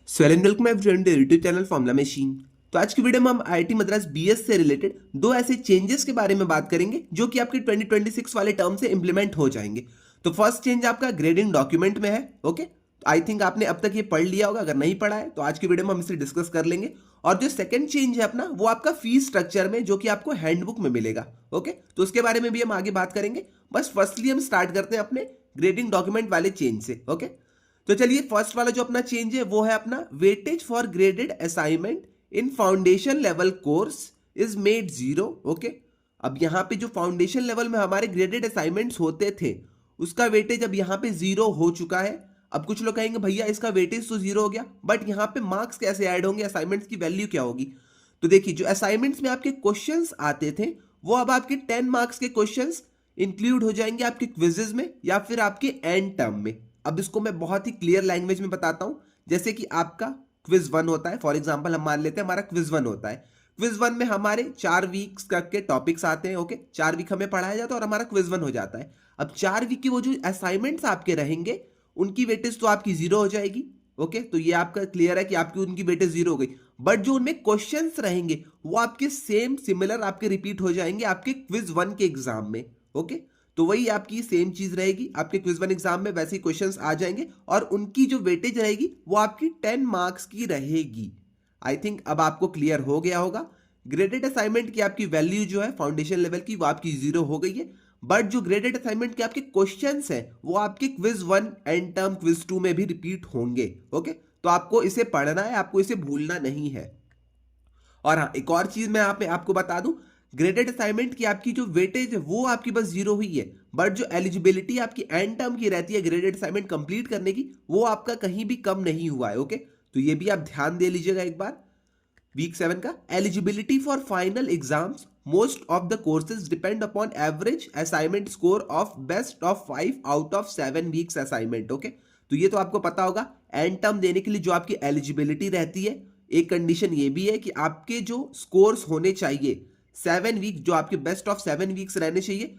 Welcome everyone to YouTube channel formula machine. तो आज की वीडियो में हम आईआईटी मद्रास बीएस से रिलेटेड दो ऐसे चेंजेस के बारे में बात करेंगे जो कि आपके 2026 वाले टर्म से इंप्लीमेंट हो जाएंगे। तो फर्स्ट चेंज आपका ग्रेडिंग डॉक्यूमेंट में है। ओके, आई थिंक आपने अब तक ये पढ़ लिया होगा, अगर नहीं पढ़ा है तो आज की वीडियो में हम इसे डिस्कस कर लेंगे। और जो सेकंड चेंज है अपना, वो आपका फीस स्ट्रक्चर में, जो कि आपको हैंडबुक में मिलेगा। ओके, तो उसके बारे में भी हम आगे बात करेंगे। बस फर्स्टली हम स्टार्ट करते हैं अपने ग्रेडिंग डॉक्यूमेंट वाले चेंज से। ओके, तो चलिए फर्स्ट वाला जो अपना चेंज है वो है अपना weightage for graded assignment in foundation level course is made 0। Okay, अब यहां पे जो फाउंडेशन लेवल में हमारे ग्रेडेड असाइनमेंट्स होते थे उसका वेटेज अब यहां पे 0 हो चुका है। अब कुछ लोग कहेंगे भैया इसका वेटेज तो 0 हो गया, बट यहां पे मार्क्स कैसे ऐड होंगे, असाइनमेंट्स की वैल्यू क्या होगी? तो देखिए, जो असाइनमेंट्स में आपके क्वेश्चंस आते थे वो अब आपके 10 मार्क्स के क्वेश्चंस इंक्लूड हो जाएंगे आपके क्विजेज में या फिर आपके एंड टर्म में। अब इसको मैं बहुत ही क्लियर लैंग्वेज में बताता हूं। जैसे कि आपका क्विज 1 होता है, फॉर एग्जांपल हम मान लेते हैं हमारा क्विज 1 होता है। क्विज 1 में हमारे 4 वीक्स के टॉपिक्स आते हैं। ओके, 4 वीक हमें पढ़ाया जाता है और हमारा क्विज 1 हो जाता है। अब 4 वीक की वो जो असाइनमेंट्स आपके रहेंगे उनकी वेटेज तो आपकी 0 हो जाएगी। ओके, तो ये आपका क्लियर है कि आपकी उनकी वेटेज 0 हो गई। बट जो उनमें क्वेश्चंस रहेंगे वो आपके सेम सिमिलर आपके रिपीट हो जाएंगे आपके क्विज 1 के एग्जाम में। ओके, तो वही आपकी सेम चीज रहेगी, आपके क्विज 1 एग्जाम में वैसे ही क्वेश्चंस आ जाएंगे और उनकी जो वेटेज रहेगी वो आपकी 10 मार्क्स की रहेगी। आई थिंक अब आपको क्लियर हो गया होगा। ग्रेडेड असाइनमेंट की आपकी वैल्यू जो है फाउंडेशन लेवल की वो आपकी 0 हो गई है, बट जो ग्रेडेड असाइनमेंट के आपके क्वेश्चंस हैं वो आपके क्विज 1 एंड टर्म क्विज 2 में भी रिपीट होंगे। ओके, तो आपको इसे पढ़ना है, आपको इसे भूलना नहीं है। और हाँ, एक और चीज मैं यहाँ पे आपको बता दूं, ग्रेडेड असाइनमेंट की आपकी जो वेटेज है वो आपकी बस 0 हुई है, बट जो एलिजिबिलिटी आपकी एंड टर्म की रहती है ग्रेडेड असाइनमेंट कंप्लीट करने की, वो आपका कहीं भी कम नहीं हुआ है। ओके, तो ये भी आप ध्यान दे लीजिएगा एक बार। वीक 7 का eligibility for final exams most of the courses depend upon average assignment score of best of 5 out of 7 weeks assignment. Okay, तो ये तो आपको पता होगा, एंड टर्म देने के लिए जो आपकी एलिजिबिलिटी रहती है, एक कंडीशन ये भी है कि आपके जो स्कोर्स होने चाहिए 7 वीक, जो आपके बेस्ट ऑफ 7 वीक्स रहने चाहिए।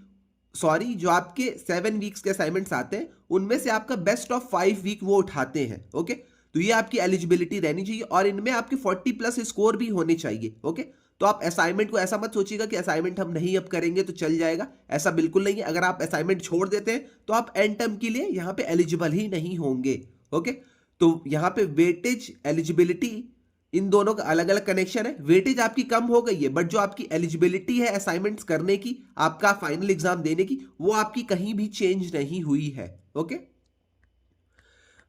सॉरी, जो आपके 7 वीक्स के असाइनमेंट्स आते हैं उनमें से आपका बेस्ट ऑफ 5 वीक वो उठाते हैं। ओके, तो ये आपकी एलिजिबिलिटी रहनी चाहिए और इनमें आपके 40 प्लस स्कोर भी होने चाहिए। ओके, तो आप असाइनमेंट को ऐसा मत सोचिएगा कि असाइनमेंट हम नहीं अब करेंगे तो चल जाएगा, ऐसा बिल्कुल नहीं है। अगर आप असाइनमेंट छोड़ देते हैं तो आप एंड टर्म के लिए यहाँ पे एलिजिबल ही नहीं होंगे। ओके, तो यहाँ पे वेटेज एलिजिबिलिटी इन दोनों का अलग अलग कनेक्शन है। वेटेज आपकी कम हो गई है, बट जो आपकी एलिजिबिलिटी है असाइनमेंट्स करने की, आपका फाइनल एग्जाम देने की, वो आपकी कहीं भी चेंज नहीं हुई है। ओके,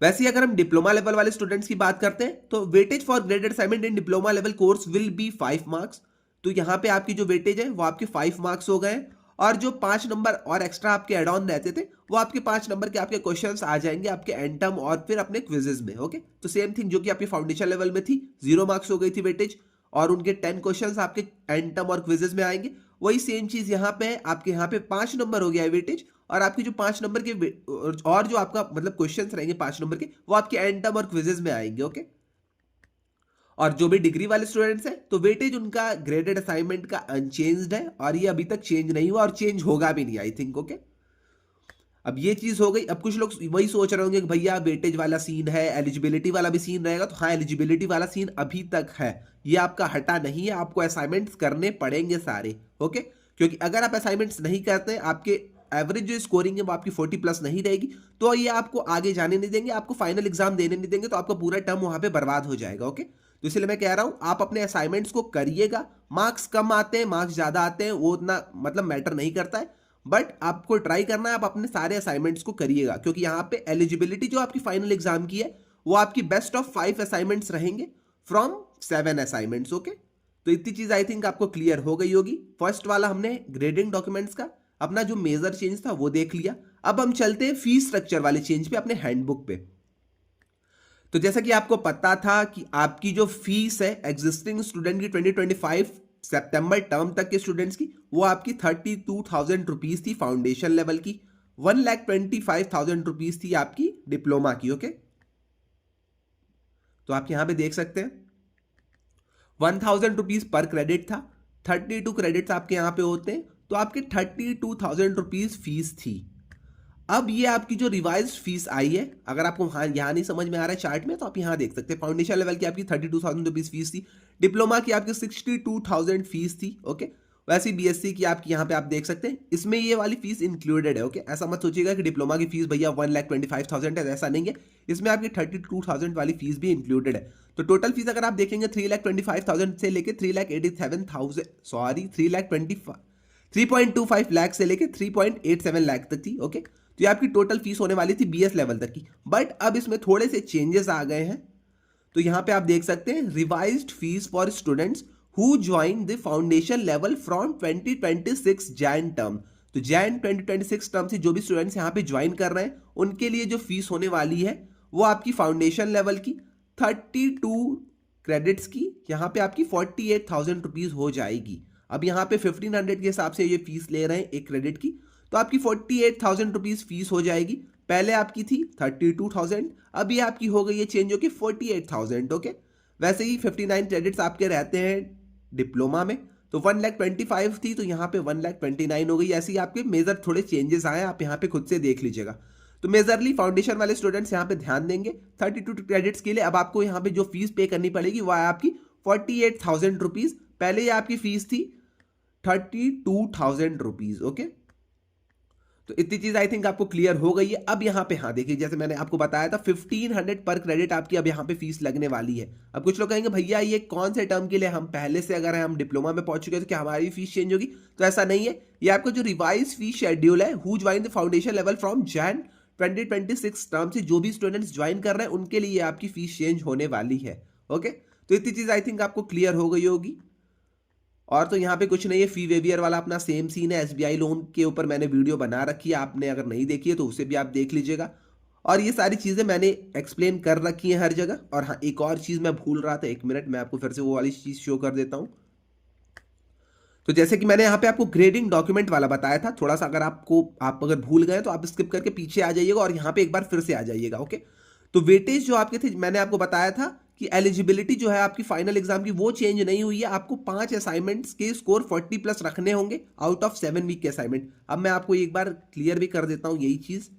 वैसे ही अगर हम डिप्लोमा लेवल वाले स्टूडेंट्स की बात करते हैं तो weightage for graded assignment in diploma level course will be 5 marks. तो यहां पे आपकी जो वेटेज है वो आपके 5 मार्क्स हो गए, और जो 5 नंबर और एक्स्ट्रा आपके एड ऑन रहते थे वो आपके 5 नंबर के आपके क्वेश्चंस आ जाएंगे आपके एंड टर्म और फिर अपने क्विजेज में। ओके, तो सेम थिंग जो कि आपकी फाउंडेशन लेवल में थी, 0 मार्क्स हो गई थी वेटेज, और उनके 10 क्वेश्चंस आपके एंड टर्म और क्विजेज में आएंगे। वही सेम चीज यहाँ पे है, आपके यहाँ पे 5 नंबर हो गया है वेटेज, और आपके जो 5 नंबर के और जो आपका मतलब क्वेश्चंस रहेंगे 5 नंबर के, वो आपके एंड टर्म और क्विजेज में आएंगे। ओके, और जो भी डिग्री वाले स्टूडेंट्स हैं तो वेटेज उनका ग्रेडेड असाइनमेंट का अनचेंज्ड है, और ये अभी तक चेंज नहीं हुआ और चेंज होगा भी नहीं, आई थिंक। ओके, अब ये चीज हो गई। अब कुछ लोग वही सोच रहे होंगे कि भैया वेटेज वाला सीन है, एलिजिबिलिटी वाला भी सीन रहेगा। तो हाँ, एलिजिबिलिटी वाला सीन अभी तक है, ये आपका हटा नहीं है, आपको असाइनमेंट्स करने पड़ेंगे सारे। ओके, क्योंकि अगर आप असाइनमेंट्स नहीं करते, आपके एवरेज जो स्कोरिंग है वो आपकी 40 प्लस नहीं रहेगी, तो ये आपको आगे जाने नहीं देंगे, आपको फाइनल एग्जाम देने नहीं देंगे, तो आपका पूरा टर्म वहां पे बर्बाद हो जाएगा। ओके, तो इसलिए मैं कह रहा हूं आप अपने असाइनमेंट्स को करिएगा। मार्क्स कम आते हैं, मार्क्स ज्यादा आते हैं, वो उतना मतलब मैटर नहीं करता है, बट आपको ट्राई करना है, आप अपने सारे असाइनमेंट्स को करिएगा, क्योंकि यहाँ पे एलिजिबिलिटी जो आपकी फाइनल एग्जाम की है वो आपकी बेस्ट ऑफ 5 असाइनमेंट्स रहेंगे फ्रॉम 7 असाइनमेंट्स। ओके, तो इतनी चीज आई थिंक आपको क्लियर हो गई होगी। फर्स्ट वाला हमने ग्रेडिंग डॉक्यूमेंट्स का अपना जो मेजर चेंज था वो देख लिया। अब हम चलते हैं फीस स्ट्रक्चर वाले चेंज पे अपने हैंडबुक पे। तो जैसा कि आपको पता था कि आपकी जो फीस है एग्जिस्टिंग स्टूडेंट की 2025 सितंबर टर्म तक के स्टूडेंट्स की, वो आपकी 32,000 रुपीज थी फाउंडेशन लेवल की, 1,25,000 रुपीज थी आपकी डिप्लोमा की। ओके, तो आप यहां पे देख सकते हैं 1,000 रुपीज पर क्रेडिट था, 32 क्रेडिट्स आपके यहां पे होते हैं, तो आपके 32,000 रुपीज फीस थी। अब ये आपकी जो रिवाइज फीस आई है, अगर आपको यहाँ नहीं समझ में आ रहा है चार्ट में, तो आप यहाँ देख सकते हैं। फाउंडेशन लेवल की आपकी 32,000 रुपीज फीस थी, डिप्लोमा की आपकी 62,000 फीस थी। ओके, वैसे बीएससी की आपकी यहाँ पे आप देख सकते हैं, इसमें ये वाली फीस इंक्लूडेड है। ओके, ऐसा मत सोचिएगा कि डिप्लोमा की फीस भैया 1,25,000 है, ऐसा नहीं है। इसमें आपकी 32,000 वाली फीस भी इंक्लूडेड है। तो टोटल फीस अगर आप देखेंगे 3,25,000 से लेके 3,87,000 सॉरी 3.25 लाख से लेके 3.87 लाख तक थी। ओके, तो ये आपकी टोटल फीस होने वाली थी बीएस लेवल तक की। बट अब इसमें थोड़े से चेंजेस आ गए हैं। तो यहां पे आप देख सकते हैं revised fees for students who join the foundation level from 2026 Jain term. तो जैन 2026 टर्म से जो भी स्टूडेंट्स यहां पे ज्वाइन कर रहे हैं उनके लिए जो फीस होने वाली है वो आपकी फाउंडेशन लेवल की 32 क्रेडिट्स की यहां पे आपकी 48,000 रुपीज हो जाएगी। अब यहाँ पे 1,500 के हिसाब से ये फीस ले रहे हैं एक क्रेडिट की, तो आपकी 48,000 रुपीज फीस हो जाएगी। पहले आपकी थी 32,000, अभी आपकी हो गई है चेंज होकर 48,000। ओके, वैसे ही 59 क्रेडिट्स आपके रहते हैं डिप्लोमा में, तो 1,25,000 थी, तो यहाँ पे 1,29,000 हो गई। ऐसे ही आपके मेजर थोड़े चेंजेस आए, आप यहाँ पे खुद से देख लीजिएगा। तो मेजरली फाउंडेशन वाले स्टूडेंट्स यहाँ पे ध्यान देंगे 32 क्रेडिट्स के लिए। अब आपको यहाँ पे जो फीस पे करनी पड़ेगी वो है आपकी 48,000 रुपीज। पहले ये आपकी फीस थी 32,000 रुपीज। ओके, तो इतनी चीज आई थिंक आपको क्लियर हो गई है। अब यहाँ पे हाँ देखिए, जैसे मैंने आपको बताया था 1,500 पर क्रेडिट आपकी अब यहाँ पे फीस लगने वाली है। अब कुछ लोग कहेंगे भैया ये कौन से टर्म के लिए, हम पहले से अगर हम डिप्लोमा में पहुंच चुके हैं तो क्या हमारी फीस चेंज होगी? तो ऐसा नहीं है। ये आपका जो रिवाइज फीस शेड्यूल है, who join the foundation level from Jain 2026 term से जो भी स्टूडेंट्स ज्वाइन कर रहे हैं उनके लिए आपकी फीस चेंज होने वाली है। ओके, तो इतनी चीज आई थिंक आपको क्लियर हो गई होगी। और तो यहाँ पे कुछ नहीं है, फी वेवियर वाला अपना सेम सीन है। एसबीआई लोन के ऊपर मैंने वीडियो बना रखी है, आपने अगर नहीं देखी है तो उसे भी आप देख लीजिएगा। और ये सारी चीज़ें मैंने एक्सप्लेन कर रखी हैं हर जगह। और हाँ, एक और चीज़ मैं भूल रहा था, एक मिनट मैं आपको फिर से वो वाली चीज़ शो कर देता हूँ। तो जैसे कि मैंने यहाँ पे आपको ग्रेडिंग डॉक्यूमेंट वाला बताया था, थोड़ा सा अगर आप अगर भूल गए तो आप स्किप करके पीछे आ जाइएगा और यहाँ पे एक बार फिर से आ जाइएगा। ओके, तो वेटेज जो आपके थे, मैंने आपको बताया था कि एलिजिबिलिटी जो है आपकी फाइनल एग्जाम की वो चेंज नहीं हुई है। आपको 5 असाइनमेंट्स के स्कोर 40 प्लस रखने होंगे आउट ऑफ 7 वीक के असाइनमेंट। अब मैं आपको एक बार क्लियर भी कर देता हूं यही चीज,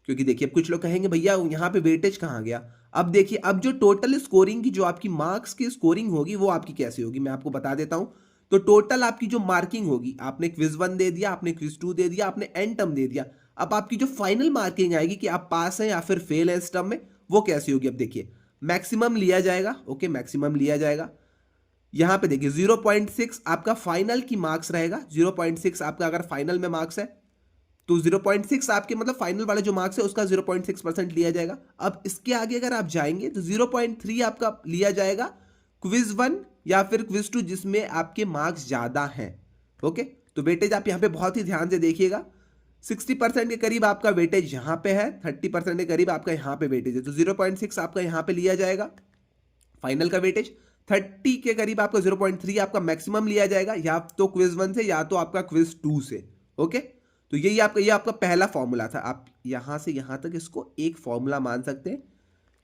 क्योंकि देखिए अब कुछ लोग कहेंगे भैया यहाँ पे वेटेज कहाँ गया। अब देखिए, अब जो टोटल स्कोरिंग की जो आपकी मार्क्स की स्कोरिंग होगी वो आपकी कैसे होगी मैं आपको बता देता हूं। तो टोटल आपकी जो मार्किंग होगी, आपने क्विज 1 दे दिया, आपने क्विज 2 दे दिया, आपने एंड टर्म दे दिया। अब आपकी जो फाइनल मार्किंग आएगी कि आप पास हैं या फिर फेल है इस टर्म में, वो कैसी होगी? अब देखिए, मैक्सिमम लिया जाएगा। ओके, मैक्सिमम लिया जाएगा। यहां पे देखिए 0.6 आपका फाइनल की मार्क्स रहेगा। 0.6 आपका अगर फाइनल में मार्क्स है तो 0.6 आपके मतलब फाइनल वाला जो मार्क्स है उसका 0.6% लिया जाएगा। अब इसके आगे अगर आप जाएंगे तो 0.3 आपका लिया जाएगा क्विज 1 या फिर क्विज 2 जिसमें आपके मार्क्स ज्यादा हैं। ओके, तो वेटेज आप यहां पे बहुत ही ध्यान से देखिएगा। 60% के करीब आपका वेटेज यहां पे है, 30% के करीब आपका यहां पे वेटेज है। तो 0.6 आपका यहां पे लिया जाएगा फाइनल का वेटेज। 30 के करीब आपका 0.3 आपका मैक्सिमम लिया जाएगा, या तो क्विज 1 से या तो आपका क्विज 2 से। ओके, तो ये आपका पहला फॉर्मूला था। आप यहां से यहां तक इसको एक फॉर्मूला मान सकते हैं,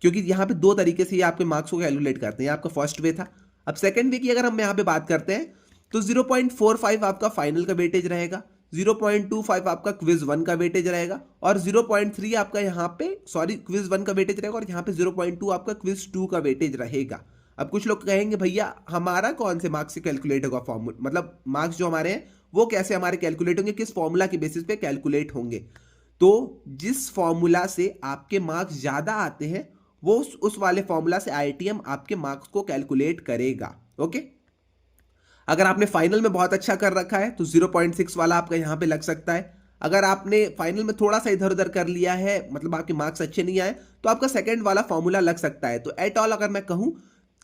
क्योंकि यहां पे दो तरीके से ये आपके मार्क्स को कैलकुलेट करते हैं। आपका फर्स्ट वे था। अब सेकंड वे की अगर हम यहां पे बात करते हैं तो 0.45 आपका फाइनल का वेटेज रहेगा, 0.25 आपका क्विज 1 का वेटेज रहेगा, और 0.3 आपका यहाँ पे क्विज 1 का वेटेज रहेगा, और यहाँ पे 0.2 आपका क्विज 2 का वेटेज रहेगा। अब कुछ लोग कहेंगे भैया हमारा कौन से मार्क्स से कैलकुलेट होगा फॉर्मूला, मतलब मार्क्स जो हमारे हैं वो कैसे हमारे कैलकुलेट होंगे, किस फॉर्मूला के बेसिस पे कैलकुलेट होंगे? तो जिस फॉर्मूला से आपके मार्क्स ज्यादा आते हैं वो उस वाले फॉर्मूला से आईआईटीएम आपके मार्क्स को कैलकुलेट करेगा। ओके, अगर आपने फाइनल में बहुत अच्छा कर रखा है तो 0.6 वाला आपका यहां पे लग सकता है। अगर आपने फाइनल में थोड़ा सा इधर उधर कर लिया है, मतलब आपके मार्क्स अच्छे नहीं आए, तो आपका सेकंड वाला फॉर्मूला लग सकता है। तो एट ऑल अगर मैं कहूं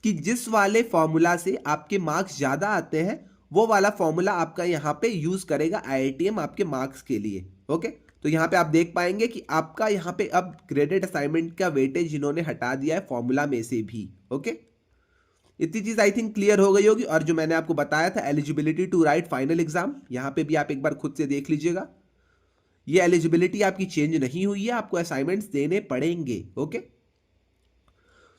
कि जिस वाले फॉर्मूला से आपके मार्क्स ज्यादा आते हैं वो वाला फॉर्मूला आपका यहां पे यूज करेगा आईआईटीएम आपके मार्क्स के लिए। ओके, तो यहां पे आप देख पाएंगे कि आपका यहां पे अब ग्रेडेड असाइनमेंट का वेटेज इन्होंने हटा दिया है फॉर्मूला में से भी। ओके, इतनी चीज आई थिंक क्लियर हो गई होगी। और जो मैंने आपको बताया था eligibility to write final exam, यहां पे भी आप एक बार खुद से देख लीजिएगा। ये एलिजिबिलिटी आपकी चेंज नहीं हुई है, आपको असाइनमेंट्स देने पड़ेंगे। ओके,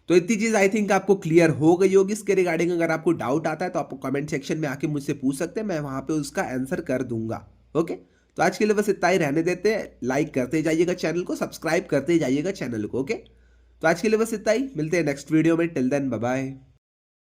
तो इतनी चीज आई थिंक आपको क्लियर हो गई होगी। इसके रिगार्डिंग अगर आपको डाउट आता है तो आप कमेंट सेक्शन में आके मुझसे पूछ सकते हैं, मैं वहां पे उसका आंसर कर दूंगा। ओके, तो आज के लिए बस इतना ही रहने देते हैं। लाइक करते जाइएगा चैनल को, सब्सक्राइब करते जाइएगा चैनल को। ओके, तो आज के लिए बस इतना ही, मिलते हैं नेक्स्ट वीडियो में। Till then bye bye.